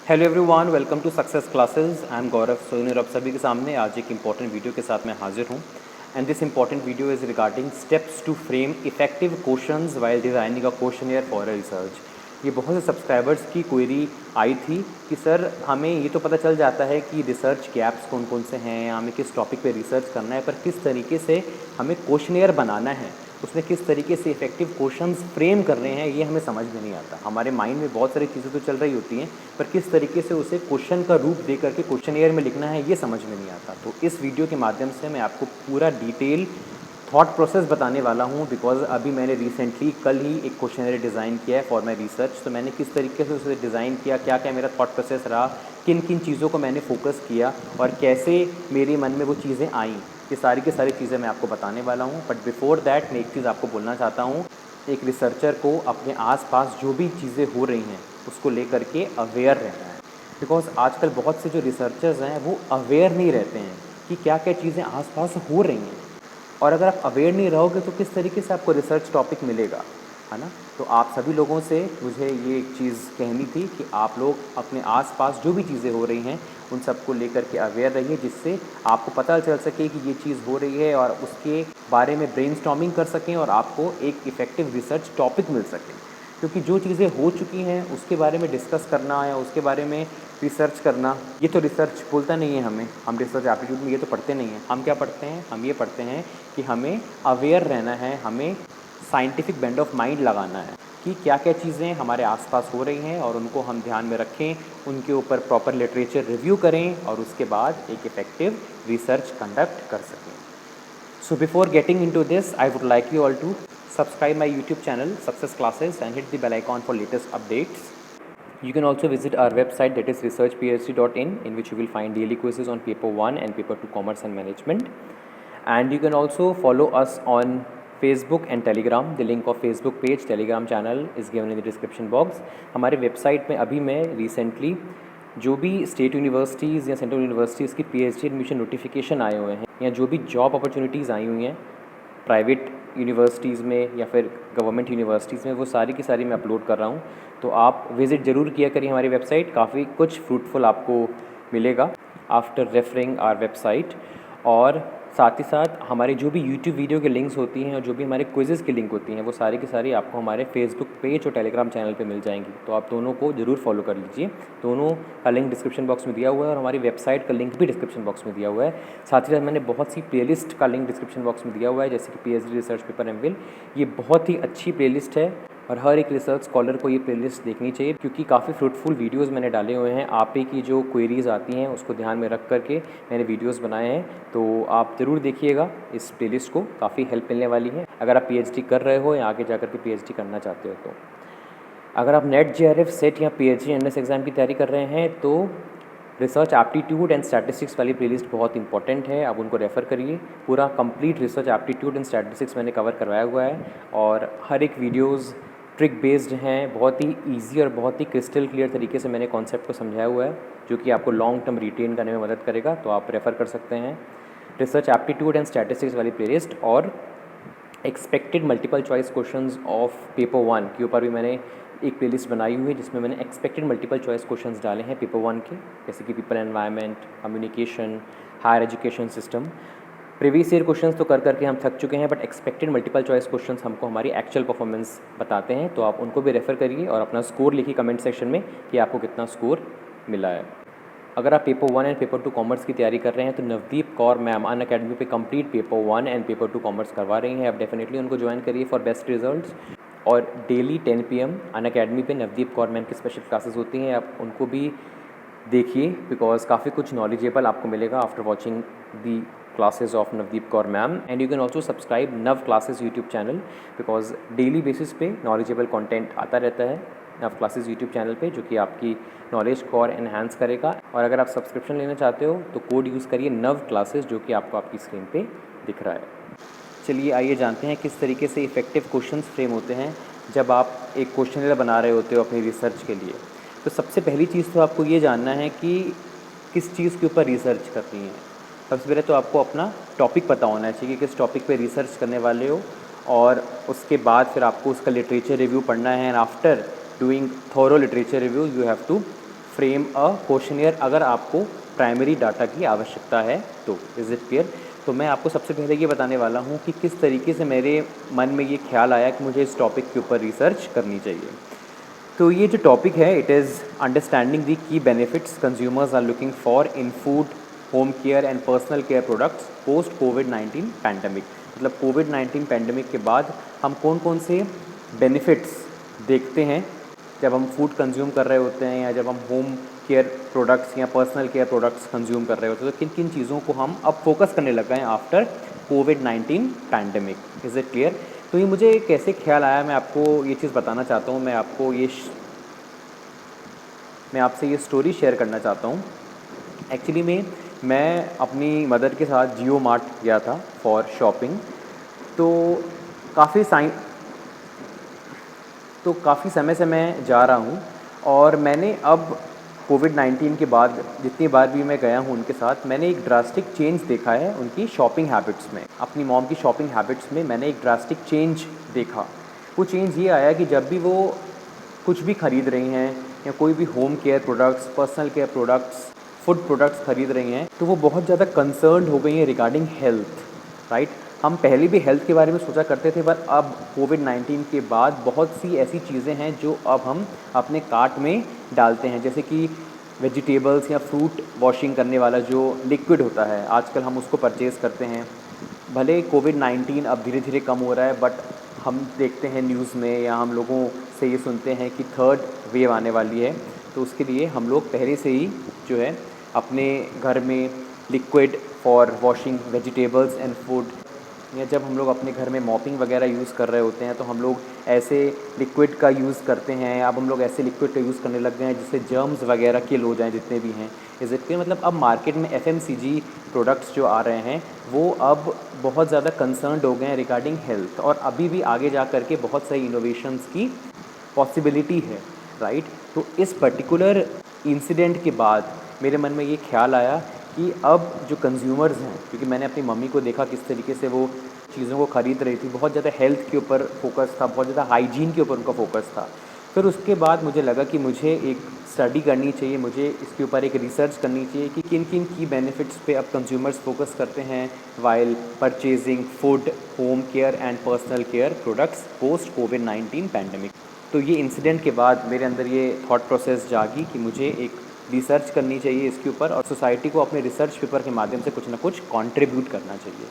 Hello everyone, welcome to success classes. I am Gaurav Soni और आप सभी के सामने आज एक इंपॉर्टेंट वीडियो के साथ मैं हाजिर हूँ। And this important video is regarding steps to frame effective questions while designing a questionnaire for a research. ये बहुत से सब्सक्राइबर्स की क्वेरी आई थी कि सर हमें ये तो पता चल जाता है कि रिसर्च गैप्स कौन कौन से हैं, हमें किस टॉपिक पे रिसर्च करना है, पर किस तरीके से हमें क्वेश्चनियर बनाना है, उसमें किस तरीके से इफेक्टिव क्वेश्चंस फ्रेम कर रहे हैं, ये हमें समझ में नहीं आता। हमारे माइंड में बहुत सारी चीज़ें तो चल रही होती हैं, पर किस तरीके से उसे क्वेश्चन का रूप दे करके क्वेश्चनियर में लिखना है, ये समझ में नहीं आता। तो इस वीडियो के माध्यम से मैं आपको पूरा डिटेल थॉट प्रोसेस बताने वाला हूँ। बिकॉज अभी मैंने रिसेंटली कल ही एक क्वेश्चनरी डिज़ाइन किया है फॉर माई रिसर्च। तो मैंने किस तरीके से उसे डिज़ाइन किया, क्या क्या मेरा थॉट प्रोसेस रहा, किन किन चीज़ों को मैंने फोकस किया और कैसे मेरे मन में वो चीज़ें आईं, ये सारी की सारी चीज़ें मैं आपको बताने वाला हूँ। बट बिफोर दैट मैं एक चीज़ आपको बोलना चाहता हूँ। एक रिसर्चर को अपने आसपास जो भी चीज़ें हो रही हैं उसको लेकर के अवेयर रहना है। बिकॉज आजकल बहुत से जो रिसर्चर्स हैं वो अवेयर नहीं रहते हैं कि क्या क्या चीज़ें आसपास हो रही हैं। और अगर आप अवेयर नहीं रहोगे तो किस तरीके से आपको रिसर्च टॉपिक मिलेगा, है ना। तो आप सभी लोगों से मुझे ये एक चीज़ कहनी थी कि आप लोग अपने आसपास जो भी चीज़ें हो रही हैं उन सबको लेकर के अवेयर रहिए, जिससे आपको पता चल सके कि ये चीज़ हो रही है और उसके बारे में ब्रेनस्टॉर्मिंग कर सकें और आपको एक इफ़ेक्टिव रिसर्च टॉपिक मिल सके। क्योंकि जो चीज़ें हो चुकी हैं उसके बारे में डिस्कस करना या उसके बारे में रिसर्च करना, ये तो रिसर्च बोलता नहीं है हमें। हम रिसर्च एप्टीट्यूड में ये तो पढ़ते नहीं हैं। हम क्या पढ़ते हैं? हम ये पढ़ते हैं कि हमें अवेयर रहना है, हमें साइंटिफिक बेंड ऑफ माइंड लगाना है कि क्या क्या चीज़ें हमारे आसपास हो रही हैं और उनको हम ध्यान में रखें, उनके ऊपर प्रॉपर लिटरेचर रिव्यू करें और उसके बाद एक इफ़ेक्टिव रिसर्च कंडक्ट कर सकें। So before getting into this, I would like you all to subscribe my YouTube channel Success Classes and hit the bell icon for latest updates. You can also visit our website, that is researchphd.in, in which you will find daily quizzes on paper 1 and paper 2 commerce and management. And you can also follow us on Facebook and Telegram. The link of Facebook page, Telegram channel is given in the description box. हमारे website में अभी मैं recently जो भी state universities या central universities की PhD admission notification आए हुए हैं या जो भी जॉब अपॉर्चुनिटीज़ आई हुई हैं प्राइवेट यूनिवर्सिटीज़ में या फिर गवर्नमेंट यूनिवर्सिटीज़ में, वो सारी की सारी मैं अपलोड कर रहा हूँ। तो आप विज़िट ज़रूर किया करिए हमारी वेबसाइट, काफ़ी कुछ फ्रूटफुल आपको मिलेगा आफ्टर रेफरिंग आवर वेबसाइट। और साथ ही साथ हमारे जो भी यूट्यूब वीडियो के लिंक्स होती हैं और जो भी हमारे क्विज़ेज़ की लिंक होती हैं वो सारी की सारी आपको हमारे फेसबुक पेज और टेलीग्राम चैनल पे मिल जाएंगी। तो आप दोनों को ज़रूर फॉलो कर लीजिए। दोनों का लिंक डिस्क्रिप्शन बॉक्स में दिया हुआ है और हमारी वेबसाइट का लिंक भी डिस्क्रिप्शन बॉक्स में दिया हुआ है। साथ ही साथ मैंने बहुत सी प्लेलिस्ट का लिंक डिस्क्रिप्शन बॉक्स में दिया हुआ है, जैसे कि पीएचडी रिसर्च पेपर एमफिल। ये बहुत ही अच्छी प्लेलिस्ट है और हर एक रिसर्च स्कॉलर को ये प्लेलिस्ट देखनी चाहिए, क्योंकि काफ़ी फ्रूटफुल वीडियोस मैंने डाले हुए हैं। आप ही की जो क्वेरीज़ आती हैं उसको ध्यान में रख करके मैंने वीडियोस बनाए हैं। तो आप ज़रूर देखिएगा इस प्लेलिस्ट को, काफ़ी हेल्प मिलने वाली है अगर आप पीएचडी कर रहे हो या आगे जाकर के पीएचडी करना चाहते हो। तो अगर आप नेट जेआरएफ सेट या पीएचडी एनएस एग्ज़ाम की तैयारी कर रहे हैं तो रिसर्च एप्टीट्यूड एंड स्टैटिस्टिक्स वाली प्लेलिस्ट बहुत इंपॉर्टेंट है, आप उनको रेफ़र करिए। पूरा complete research aptitude and statistics मैंने कवर करवाया हुआ है और हर एक वीडियोज़ ट्रिक बेस्ड हैं, बहुत ही ईजी और बहुत ही क्रिस्टल क्लियर तरीके से मैंने कॉन्सेप्ट को समझाया हुआ है, जो कि आपको लॉन्ग टर्म रिटेन करने में मदद करेगा। तो आप रेफ़र कर सकते हैं रिसर्च एप्टीट्यूड एंड स्टैटिस्टिक्स वाली प्लेलिस्ट। और expected multiple choice questions of paper 1 के ऊपर भी मैंने एक प्लेलिस्ट बनाई हुई है, जिसमें मैंने एक्सपेक्टेड मल्टीपल चॉइस क्वेश्चंस डाले हैं पेपर 1 के, जैसे कि people environment, communication, higher education system. Previous year questions तो कर करके हम थक चुके हैं, but expected multiple choice questions हमको हमारी एक्चुअल परफॉर्मेंस बताते हैं। तो आप उनको भी रेफ़र करिए और अपना स्कोर लिखिए कमेंट सेक्शन में कि आपको कितना स्कोर मिला है। अगर आप पेपर 1 एंड पेपर 2 कॉमर्स की तैयारी कर रहे हैं तो नवदीप कौर मैम अनअकैडमी पे complete paper 1 and paper 2 commerce करवा रही हैं। आप डेफिनेटली उनको ज्वाइन करिए फॉर बेस्ट रिजल्ट्स। और डेली 10 PM अनअकैडमी पे नवदीप कौर मैम की स्पेशल क्लासेस होती हैं, आप उनको भी देखिए, बिकॉज काफ़ी कुछ नॉलेजेबल आपको मिलेगा after watching the classes of Navdeep Kaur ma'am. And you can also subscribe Nav classes YouTube channel, because daily basis पे नॉलेजेबल कंटेंट आता रहता है नव क्लासेस यूट्यूब चैनल पे, जो कि आपकी नॉलेज को और एनहांस करेगा। और अगर आप सब्सक्रिप्शन लेना चाहते हो तो कोड यूज़ करिए नव क्लासेस, जो कि आपको आपकी स्क्रीन पे दिख रहा है। चलिए आइए जानते हैं किस तरीके से इफ़ेक्टिव क्वेश्चंस फ्रेम होते हैं जब आप एक क्वेश्चनर बना रहे होते हो अपनी रिसर्च के लिए। तो सबसे पहली चीज़ तो आपको ये जानना है कि किस चीज़ के ऊपर रिसर्च करनी है। सबसे पहले तो आपको अपना टॉपिक पता होना चाहिए कि किस टॉपिक पे रिसर्च करने वाले हो, और उसके बाद फिर आपको उसका लिटरेचर रिव्यू पढ़ना है। And after doing thorough literature review you have to frame a questionnaire अगर आपको प्राइमरी डाटा की आवश्यकता है तो। Is it clear? तो मैं आपको सबसे पहले ये बताने वाला हूँ कि किस तरीके से मेरे मन में ये ख्याल आया कि मुझे इस टॉपिक के ऊपर रिसर्च करनी चाहिए। तो ये जो टॉपिक है, it is understanding the key benefits consumers are looking for in food, home care and personal care products post कोविड-19 पैंडमिक। मतलब कोविड-19 पैंडमिक के बाद हम कौन कौन से बेनिफिट्स देखते हैं जब हम फूड कंज्यूम कर रहे होते हैं या जब हम होम केयर प्रोडक्ट्स या पर्सनल केयर प्रोडक्ट्स कंज्यूम कर रहे होते हैं, तो किन किन चीज़ों को हम अब फोकस करने लग गए हैं after covid pandemic. Is it clear? तो ये मुझे कैसे ख्याल आया, मैं आपको ये चीज़ बताना चाहता हूँ। मैं आपसे ये स्टोरी शेयर करना चाहता हूँ। एक्चुअली में मैं अपनी मदर के साथ जियो मार्ट गया था फॉर शॉपिंग। तो काफ़ी साइ तो काफ़ी समय से मैं जा रहा हूँ और मैंने अब कोविड-19 के बाद जितनी बार भी मैं गया हूँ उनके साथ, मैंने एक ड्रास्टिक चेंज देखा है उनकी शॉपिंग हैबिट्स में। अपनी मॉम की शॉपिंग हैबिट्स में मैंने एक ड्रास्टिक चेंज देखा। वो चेंज ये आया कि जब भी वो कुछ भी खरीद रही हैं या कोई भी home care products, personal care products, food products खरीद रही हैं, तो वो बहुत ज़्यादा कंसर्न्ड हो गई हैं रिगार्डिंग हेल्थ, राइट? हम पहले भी हेल्थ के बारे में सोचा करते थे, पर अब कोविड-19 के बाद बहुत सी ऐसी चीज़ें हैं जो अब हम अपने कार्ट में डालते हैं, जैसे कि वेजिटेबल्स या फ्रूट वॉशिंग करने वाला जो लिक्विड होता है, आजकल हम उसको परचेज़ करते हैं। भले कोविड-19 अब धीरे धीरे कम हो रहा है, बट हम देखते हैं न्यूज़ में या हम लोगों से ये सुनते हैं कि थर्ड वेव आने वाली है। तो उसके लिए हम लोग पहले से ही जो है अपने घर में liquid for washing vegetables and food, या जब हम लोग अपने घर में मॉपिंग वगैरह यूज़ कर रहे होते हैं तो हम लोग ऐसे लिक्विड का यूज़ करते हैं। अब हम लोग ऐसे लिक्विड का यूज़ करने लग गए हैं जिससे जर्म्स वगैरह किल हो जाएँ जितने भी हैं। Is it clear? मतलब अब मार्केट में एफएमसीजी प्रोडक्ट्स जो आ रहे हैं वो अब बहुत ज़्यादा कंसर्न्ड हो गए हैं रिगार्डिंग हेल्थ, और अभी भी आगे जा कर के बहुत सारी इनोवेशंस की पॉसिबिलिटी है, राइट? तो इस पर्टिकुलर इंसिडेंट के बाद मेरे मन में ये ख्याल आया कि अब जो कंज्यूमर्स हैं, क्योंकि मैंने अपनी मम्मी को देखा किस तरीके से वो चीज़ों को ख़रीद रही थी, बहुत ज़्यादा हेल्थ के ऊपर फोकस था, बहुत ज़्यादा हाइजीन के ऊपर उनका फोकस था। फिर उसके बाद मुझे लगा कि मुझे एक स्टडी करनी चाहिए, मुझे इसके ऊपर एक रिसर्च करनी चाहिए कि किन किन की बेनिफिट्स पे अब कंज्यूमर्स फोकस करते हैं while purchasing food, home care and personal care products post कोविड-19 पैंडमिक। तो ये इंसिडेंट के बाद मेरे अंदर ये थॉट प्रोसेस जागी कि मुझे एक रिसर्च करनी चाहिए इसके ऊपर और सोसाइटी को अपने रिसर्च पेपर के माध्यम से कुछ ना कुछ कंट्रीब्यूट करना चाहिए।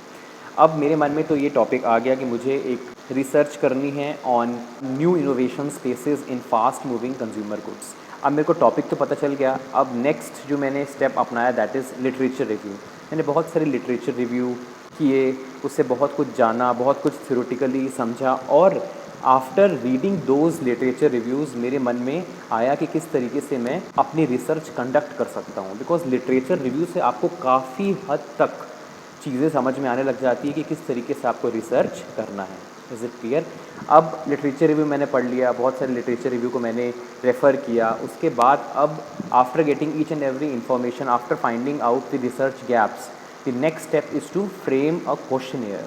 अब मेरे मन में तो ये टॉपिक आ गया कि मुझे एक रिसर्च करनी है on new innovation spaces in fast moving consumer goods. अब मेरे को टॉपिक तो पता चल गया, अब नेक्स्ट जो मैंने स्टेप अपनाया दैट इज़ लिटरेचर रिव्यू। मैंने बहुत सारे लिटरेचर रिव्यू किए, उससे बहुत कुछ जाना, बहुत कुछ थ्योरेटिकली समझा, और after reading those literature reviews मेरे मन में आया कि किस तरीके से मैं अपनी रिसर्च कंडक्ट कर सकता हूँ। बिकॉज लिटरेचर रिव्यू से आपको काफ़ी हद तक चीज़ें समझ में आने लग जाती है कि किस तरीके से आपको रिसर्च करना है। Is it clear? अब लिटरेचर रिव्यू मैंने पढ़ लिया, बहुत सारे लिटरेचर रिव्यू को मैंने रेफ़र किया। उसके बाद अब after getting each and every information, after finding out the research gaps, the next step is to frame a questionnaire.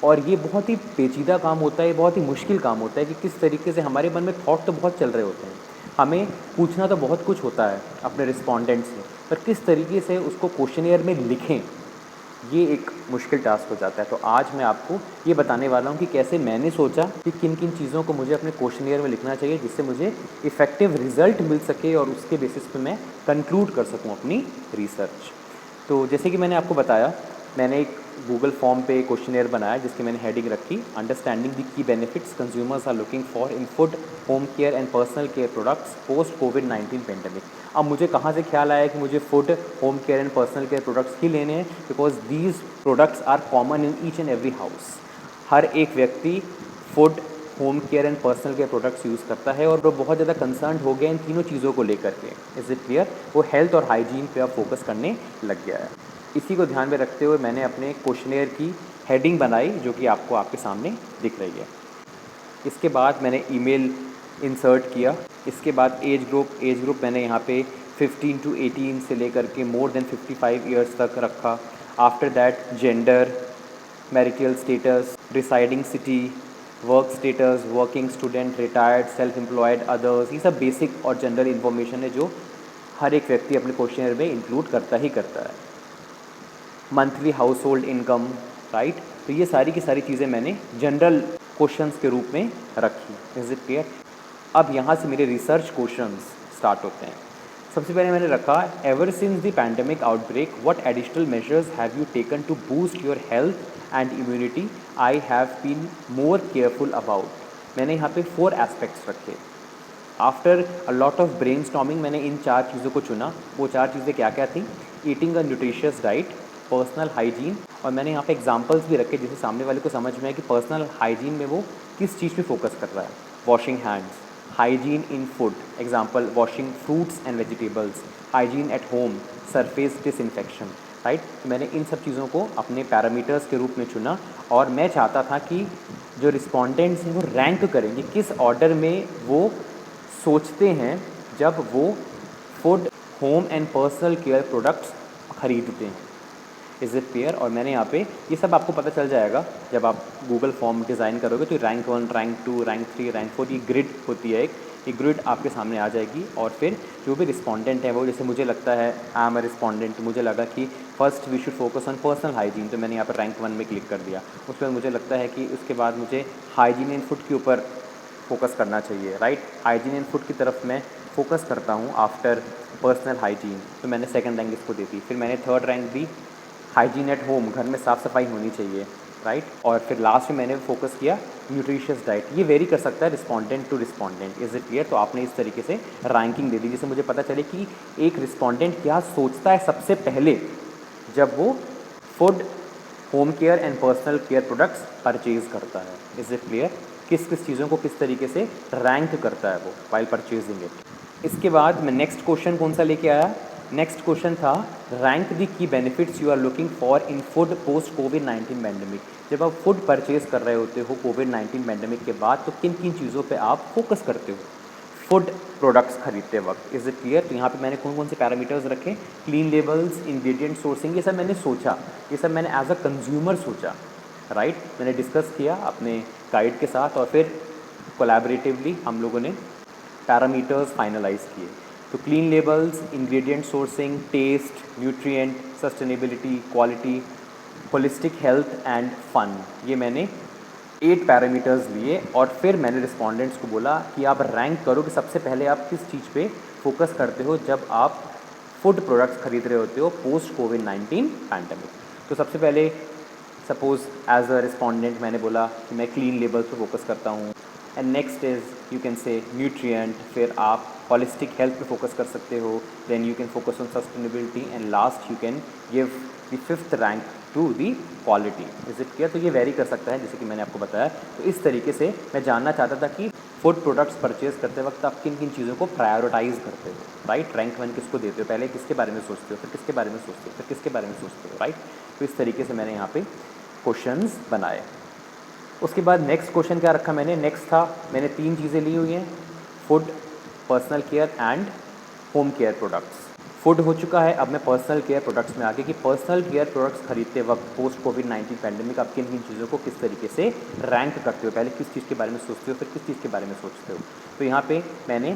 और ये बहुत ही पेचीदा काम होता है, बहुत ही मुश्किल काम होता है कि किस तरीके से हमारे मन में थॉट तो बहुत चल रहे होते हैं, हमें पूछना तो बहुत कुछ होता है अपने रिस्पोंडेंट से, पर किस तरीके से उसको क्वेश्चनियर में लिखें, ये एक मुश्किल टास्क हो जाता है। तो आज मैं आपको ये बताने वाला हूँ कि कैसे मैंने सोचा कि किन किन चीज़ों को मुझे अपने क्वेश्चनियर में लिखना चाहिए जिससे मुझे इफ़ेक्टिव रिजल्ट मिल सके और उसके बेसिस पे मैं कंक्लूड कर सकूँ अपनी रिसर्च। तो जैसे कि मैंने आपको बताया, मैंने एक गूगल फॉर्म पे क्वेश्चनियर बनाया जिसकी मैंने हेडिंग रखी understanding the key benefits consumers are looking for in food, home care and personal care products post कोविड-19 पेंडेमिक। अब मुझे कहाँ से ख्याल आया कि मुझे food, home care and personal care products ही लेने हैं, because these products are common in each and every house. हर एक व्यक्ति food, home care and personal care products use करता है और वो बहुत ज़्यादा कंसर्न हो गया इन तीनों चीज़ों को लेकर के। Is it clear? वो हेल्थ और हाइजीन पे अब फोकस करने लग गया है। इसी को ध्यान में रखते हुए मैंने अपने क्वेश्चनियर की हेडिंग बनाई जो कि आपको आपके सामने दिख रही है। इसके बाद मैंने ईमेल इंसर्ट किया। इसके बाद एज ग्रुप मैंने यहाँ पे 15 टू 18 से लेकर के मोर देन 55 ईयर्स तक रखा। After that gender, marital status, residing city, work status, working student, retired, self employed, others, ये सब बेसिक और जनरल इन्फॉर्मेशन है जो हर एक व्यक्ति अपने क्वेश्चनर में इंक्लूड करता ही करता है। Monthly house hold income, right. तो ये सारी की सारी चीज़ें मैंने जनरल क्वेश्चंस के रूप में रखी। Is it clear? अब यहाँ से मेरे रिसर्च क्वेश्चंस स्टार्ट होते हैं। सबसे पहले मैंने रखा, ever since the pandemic outbreak what additional measures have you taken to boost your health and immunity I have been more careful about. मैंने यहाँ पे 4 एस्पेक्ट्स रखे। After a lot of brain storming मैंने इन 4 चीज़ों को चुना। वो 4 चीज़ें क्या क्या थी? Eating a nutritious diet, personal hygiene, और मैंने यहाँ पे एग्जांपल्स भी रखे जिससे सामने वाले को समझ में आए कि पर्सनल हाइजीन में वो किस चीज़ पे फोकस कर रहा है। Washing hands, hygiene in food, example washing fruits and vegetables, hygiene at home, surface disinfection, right. मैंने इन सब चीज़ों को अपने पैरामीटर्स के रूप में चुना और मैं चाहता था कि जो रिस्पॉन्डेंट्स हैं वो रैंक करेंगे किस ऑर्डर में वो सोचते हैं जब वो food, home and personal care products खरीदते हैं। Is it clear? और मैंने यहाँ पे ये सब आपको पता चल जाएगा जब आप गूगल फॉर्म डिज़ाइन करोगे तो रैंक 1, रैंक 2, रैंक 3, रैंक 4 ये ग्रिड होती है एक, ये ग्रिड आपके सामने आ जाएगी। और फिर जो भी रिस्पॉन्डेंट है वो, जैसे मुझे लगता है आई एम अ रिस्पॉन्डेंट, मुझे लगा कि first we should focus on personal hygiene, तो मैंने यहाँ पर रैंक 1 में क्लिक कर दिया। उसके बाद मुझे लगता है कि उसके बाद मुझे हाइजीन इन फूड के ऊपर फोकस करना चाहिए, राइट। हाइजीन इन फूड की तरफ मैं फोकस करता हूँ आफ्टर पर्सनल हाइजीन, तो मैंने सेकंड रैंक इसको दे दी। फिर मैंने third rank the hygiene at home, घर में साफ़ सफाई होनी चाहिए, राइट। और फिर लास्ट में मैंने फोकस किया न्यूट्रिशियस डाइट। ये वेरी कर सकता है respondent to respondent. Is it clear? तो आपने इस तरीके से रैंकिंग दे दी जिससे मुझे पता चले कि एक रिस्पॉन्डेंट क्या सोचता है सबसे पहले जब वो food, home care and personal care products purchase करता है। Is it clear? किस किस चीज़ों को किस तरीके से रैंक करता है वो वाइल परचेजिंग इट। इसके बाद मैं नेक्स्ट क्वेश्चन कौन सा लेके आया? नेक्स्ट क्वेश्चन था rank the key benefits you are looking for in food post कोविड-19 पैंडेमिक। जब आप फूड परचेज कर रहे होते हो कोविड-19 पैंडेमिक के बाद तो किन किन चीज़ों पे आप फोकस करते हो फूड प्रोडक्ट्स खरीदते वक्त। Is it clear? तो यहाँ पे मैंने कौन कौन से पैरामीटर्स रखे? क्लीन लेबल्स, इंग्रेडिएंट सोर्सिंग, ये सब मैंने सोचा, ये सब मैंने एज अ कंज्यूमर सोचा, राइट। मैंने डिस्कस किया अपने गाइड के साथ और फिर कोलैबोरेटिवली हम लोगों ने पैरामीटर्स फाइनलाइज किए। तो clean labels, ingredient sourcing, taste, nutrient, sustainability, quality, holistic health and fun, ये मैंने 8 पैरामीटर्स लिए और फिर मैंने रिस्पॉन्डेंट्स को बोला कि आप रैंक करो कि सबसे पहले आप किस चीज़ पे फोकस करते हो जब आप फूड प्रोडक्ट्स खरीद रहे होते हो पोस्ट कोविड-19 पैंडेमिक। तो सबसे पहले सपोज़ एज अ रिस्पॉन्डेंट मैंने बोला कि मैं क्लीन लेबल्स पे फोकस करता हूँ। And next is you can say nutrient, फिर आप होलिस्टिक हेल्थ पे फोकस कर सकते हो, then you can focus on sustainability and last you can give the 5th rank to the quality. Is it clear? तो ये वेरी कर सकता है जैसे कि मैंने आपको बताया। तो इस तरीके से मैं जानना चाहता था कि फूड प्रोडक्ट्स परचेज करते वक्त आप किन किन चीज़ों को प्रायोरिटाइज़ करते हो, राइट। रैंक 1 किसको देते हो? पहले किसके बारे में सोचते हो, फिर किसके बारे में सोचते हो, फिर किसके बारे में सोचते हो, राइट। तो इस तरीके से मैंने यहाँ पे क्वेश्चंस बनाए। उसके बाद नेक्स्ट क्वेश्चन क्या रखा मैंने? नेक्स्ट था मैंने 3 चीज़ें ली हुई हैं, food, personal care and home care products. Food हो चुका है, अब मैं पर्सनल केयर प्रोडक्ट्स में आगे कि पर्सनल केयर प्रोडक्ट्स खरीदते वक्त पोस्ट कोविड-19 पैंडेमिक आप किन किन चीज़ों को किस तरीके से रैंक करते हो, पहले किस चीज़ के बारे में सोचते हो, फिर किस चीज़ के बारे में सोचते हो। तो यहाँ पे मैंने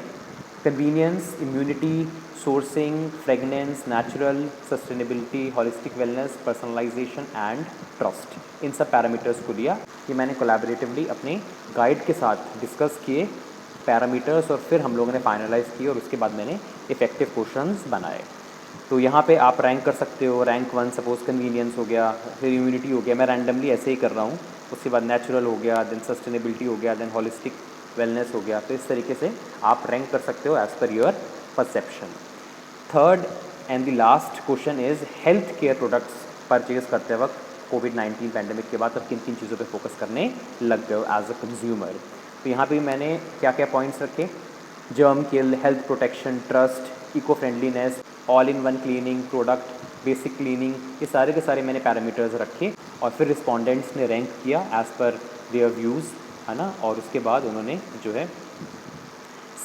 convenience, immunity, sourcing, fragrance, natural, sustainability, holistic wellness, personalization and trust, इन सब पैरामीटर्स को लिया। ये मैंने कोलैबोरेटिवली अपने गाइड के साथ डिस्कस किए पैरामीटर्स और फिर हम लोगों ने फाइनलाइज़ किए और उसके बाद मैंने इफ़ेक्टिव क्वेश्चंस बनाए। तो यहाँ पे आप रैंक कर सकते हो। रैंक 1 सपोज़ कन्वीनियंस हो गया, फिर इम्यूनिटी हो गया, मैं रैंडमली ऐसे ही कर रहा हूँ। उसके बाद नेचुरल हो गया, देन सस्टेनेबिलिटी हो गया, देन होलिस्टिक वेलनेस हो गया। तो इस तरीके से आप रैंक कर सकते हो as per your perception. Third and the last question is health care products purchase करते वक्त कोविड-19 पैंडेमिक के बाद आप किन किन चीज़ों पे फोकस करने लग गए हो एज अ कंज्यूमर। तो यहाँ पे मैंने क्या क्या पॉइंट्स रखे? Germ kill, health protection, trust, eco friendliness, all in one cleaning product, basic cleaning, ये सारे के सारे मैंने पैरामीटर्स रखे और फिर रिस्पॉन्डेंट्स ने रैंक किया एज़ पर देयर व्यूज़, है ना। और उसके बाद उन्होंने जो है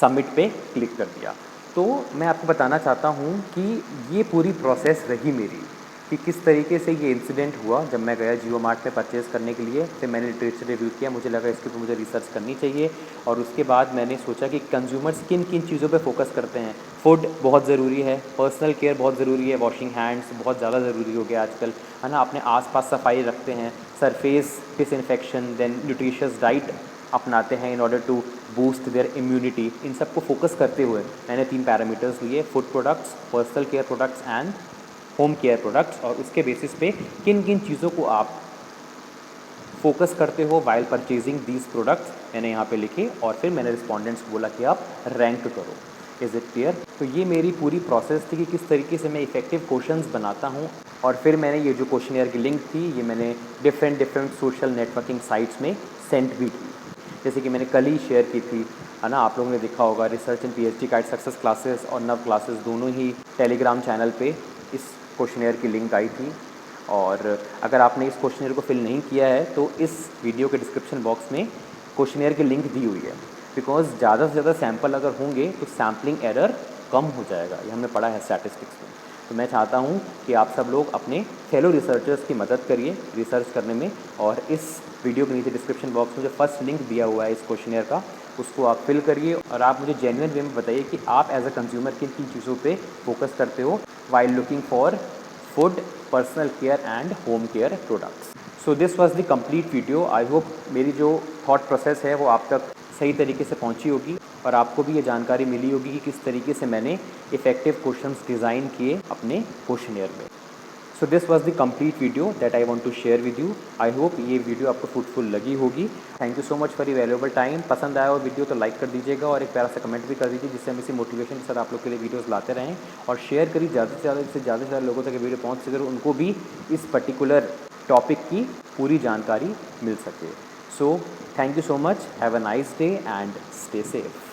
सबमिट पे क्लिक कर दिया। तो मैं आपको बताना चाहता हूँ कि ये पूरी प्रोसेस रही मेरी। कि किस तरीके से ये इंसिडेंट हुआ जब मैं गया जियो मार्ट में परचेज़ करने के लिए। फिर मैंने लिटरेचर रिव्यू किया, मुझे लगा इसके ऊपर मुझे रिसर्च करनी चाहिए और उसके बाद मैंने सोचा कि कंज्यूमर्स किन किन चीज़ों पे फोकस करते हैं। फूड बहुत ज़रूरी है, पर्सनल केयर बहुत ज़रूरी है, वॉशिंग हैंड्स बहुत ज़्यादा ज़रूरी हो गया आजकल, है ना। अपने आसपास सफाई रखते हैं, surface disinfection, then nutritious diet अपनाते हैं in order to boost their immunity. इन सब को फोकस करते हुए मैंने 3 पैरामीटर्स लिए, food products, personal care products and home care products, और उसके बेसिस पे किन किन चीज़ों को आप फोकस करते हो वाइल परचेजिंग दीज प्रोडक्ट्स मैंने यहाँ पे लिखे, और फिर मैंने रिस्पॉन्डेंट्स को बोला कि आप रैंक करो। Is it clear? तो ये मेरी पूरी प्रोसेस थी कि किस तरीके से मैं इफेक्टिव क्वेश्चंस बनाता हूँ, और फिर मैंने ये जो क्वेश्चनेयर की लिंक थी ये मैंने डिफरेंट सोशल नेटवर्किंग साइट्स में सेंड भी की। जैसे कि मैंने कल ही शेयर की थी, है ना, आप लोगों ने देखा होगा, रिसर्च इन PhD गाइड सक्सेस क्लासेस और नव क्लासेस दोनों ही टेलीग्राम चैनल पे इस क्वेश्चनेयर की लिंक आई थी। और अगर आपने इस क्वेश्चनेयर को फिल नहीं किया है तो इस वीडियो के डिस्क्रिप्शन बॉक्स में क्वेश्चनेयर की लिंक दी हुई है, बिकॉज ज़्यादा से ज़्यादा सैम्पल अगर होंगे तो सैम्पलिंग एरर कम हो जाएगा, ये हमने पढ़ा है स्टैटिस्टिक्स में। तो मैं चाहता हूँ कि आप सब लोग अपने फेलो रिसर्चर्स की मदद करिए रिसर्च करने में, और इस वीडियो के नीचे डिस्क्रिप्शन बॉक्स में जो फर्स्ट लिंक दिया हुआ है इस क्वेश्चनेयर का, उसको आप फिल करिए और आप मुझे जेन्युइन वे में बताइए कि आप एज अ कंज्यूमर किन किन चीज़ों पे फोकस करते हो while looking for food, personal care and home care products. So this was the complete video. I hope मेरी जो थॉट प्रोसेस है वो आप तक सही तरीके से पहुंची होगी और आपको भी ये जानकारी मिली होगी कि किस तरीके से मैंने इफेक्टिव क्वेश्चंस डिज़ाइन किए अपने क्वेश्चनेयर में। So this was the complete video that I want to share with you. I hope ये वीडियो आपको फ्रूटफुल लगी होगी। Thank you so much for your valuable time. पसंद आया हो वीडियो तो लाइक कर दीजिएगा और एक प्यारा सा कमेंट भी कर दीजिए, जिससे हम इसी मोटिवेशन के साथ आप लोग के लिए वीडियोस लाते रहें, और शेयर करिए ज़्यादा से ज़्यादा लोगों तक ये वीडियो पहुँच सके, उनको भी इस पर्टिकुलर टॉपिक की पूरी जानकारी मिल सके। So thank you so much, have a nice day and stay safe.